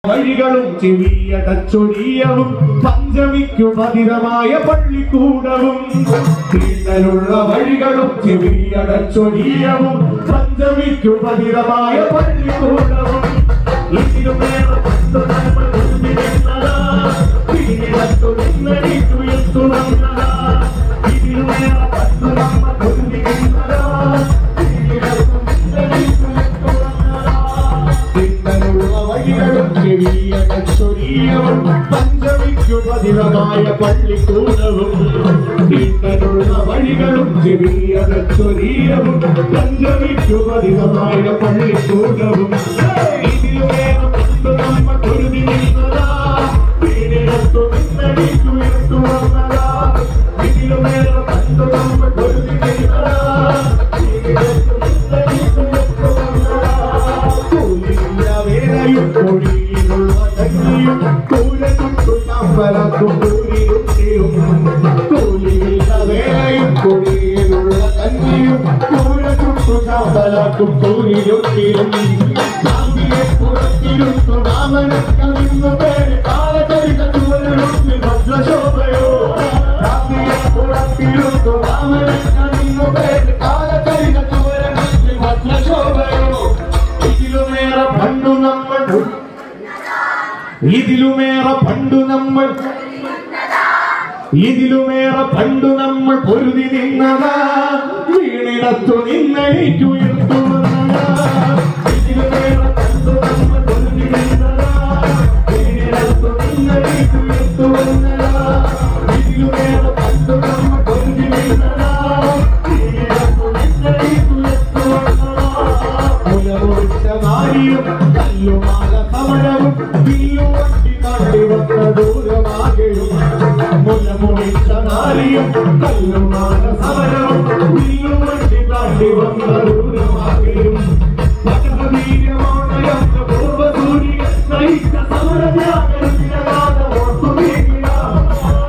വഴികളും ചെവിയടച്ചൊടിയവും പഞ്ചമിക്കു പതിരമായ പള്ളിക്കൂടവും തീണ്ടലുള്ള വഴികളും ചെവിയടച്ചൊടിയവും പഞ്ചമിക്കു പതിരമായ പള്ളിക്കൂടവും ഇതിലുമേറെ നമ്മൾ ഇതിലുമേറെ പഞ്ചമിക്കു പതിരമായ പള്ളിക്കൂടവും തീണ്ടലുള്ള വഴികളും ചെവിയടച്ചൊടിയവും പഞ്ചമിക്കു പതിരമായ പള്ളിക്കൂടവും ഇതിലുമേറെ നമ്മൾ പൊരുതി നിന്നതാ വീടിനത്തു നിന്നടിക്കുയർത്തു വന്നതാ ഇതിലുമേറെ നമ്മൾ പൊരുതി നിന്നതാ വീടിനത്തു നിന്നടിക്കുയർത്തു വന്നതാ കൂലില്ല വേലയും കൊടിയിലുള്ള കഞ്ഞിയും കൂലത്തുട്ടു ചമ്പലത്തും കൂലിയുട്ടിയും കൂലില്ല വേലയും കൊടിയിലുള്ള കഞ്ഞിയും കൂലത്തുട്ടു ചമ്പലത്തും കൂലിയുട്ടിയും പുറത്തിരുന്നു രാമനക്കു പേര് കാലചരിതൂരൊട്ടി ഭദ്രശോഭയോ പുറത്തിരുന്നു രാമനക്കു പേര് കാലചരിതൂരൊട്ടി ഭദ്രശോഭയോ ഇതിലുമേറെ പണ്ടു നമ്മൾ പൊരുതി നിന്നതാ വീണിടത്തു നിന്നടിക്കുയർത്തു വന്നതാ ഇതിലുമേറെ പണ്ടു നമ്മൾ പൊരുതി നിന്നതാ വീണിടത്തു നിന്നടിക്കുയർത്തു വന്നതാ ഇതിലുമേറെ പണ്ടു നമ്മൾ പൊരുതി നിന്നതാ വീണിടത്തു നിന്നടിക്കുയർത്തു വന്നതാ മുലമുറിച്ച നാരിയും കല്ലുമാല സമരവും വില്ലുവട്ടി കാട്ടി വന്ന ദൂരമാകെയും മുലമുറിച്ച നാരിയും കല്ലുമാല സമരവും വില്ലുവട്ടി കാട്ടി വന്ന ദൂരമാകെയും പകവീര്യമാണയന്ന പൂർവ്വസൂര്യൻ നയിച്ച സമരത്യാഗത്തിനകാല ഓർത്തുനീങ്ങിയ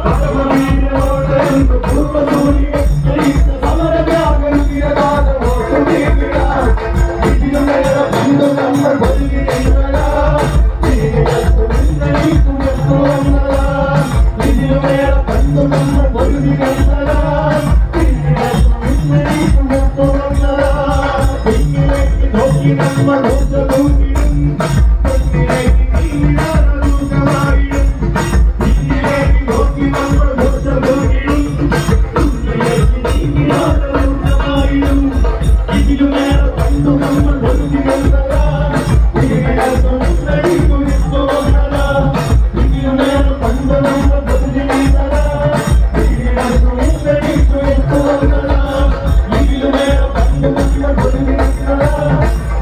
പകവീര്യമാണയന്ന പൂർവ്വസൂര്യൻ നയിച്ച സമരത്യാഗത്തിനകാല ഓർത്തുനീങ്ങിയ ഇതിലുമേറെ പണ്ടു നമ്മൾ പൊരുതി നിന്നതാ വീടിനത്തു നിന്നടിക്കുയർത്തു വന്നതാ ഇതിലുമേറെ പണ്ടു നമ്മൾ പൊരുതി നിന്നതാ വീടിനത്തു നിന്നടിക്കുയർത്തു വന്നതാ പിന്നിലേക്ക് നോക്കി നമ്മൾ ഓർത്തുകൂടിയും പിന്നിലേക്ക് നീങ്ങാനൂകമായിടും പിന്നിലേക്ക് നോക്കി നമ്മൾ ഓർത്തുകൂടിയും പിന്നിലേക്ക് നീങ്ങാനൂകമായിടും ഇതിലുമേറെ പണ്ടു നമ്മൾ പൊരുതി നിന്നതാ വീടിനത്തു നിന്നടിക്കുയർത്തു വന്നതാ ഇതിലുമേറെ പണ്ടു നമ്മൾ പൊരുതി നിന്നതാ വീടിനത്തു നിന്നടിക്കുയർത്തു വന്നതാ ഇതിലുമേറെ പണ്ടു നമ്മൾ പൊരുതി നിന്നതാ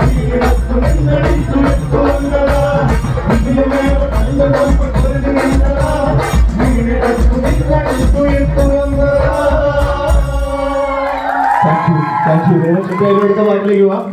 വീടിനത്തു നിന്നടിക്കുയർത്തു വന്നതാ ഇതിലുമേറെ പണ്ടു നമ്മൾ പൊരുതി നിന്നതാ വീടിനത്തു നിന്നടിക്കുയർത്തു വന്നതാ. Thank you. വേറെ പാട്ടിലേക്ക് പോവാം.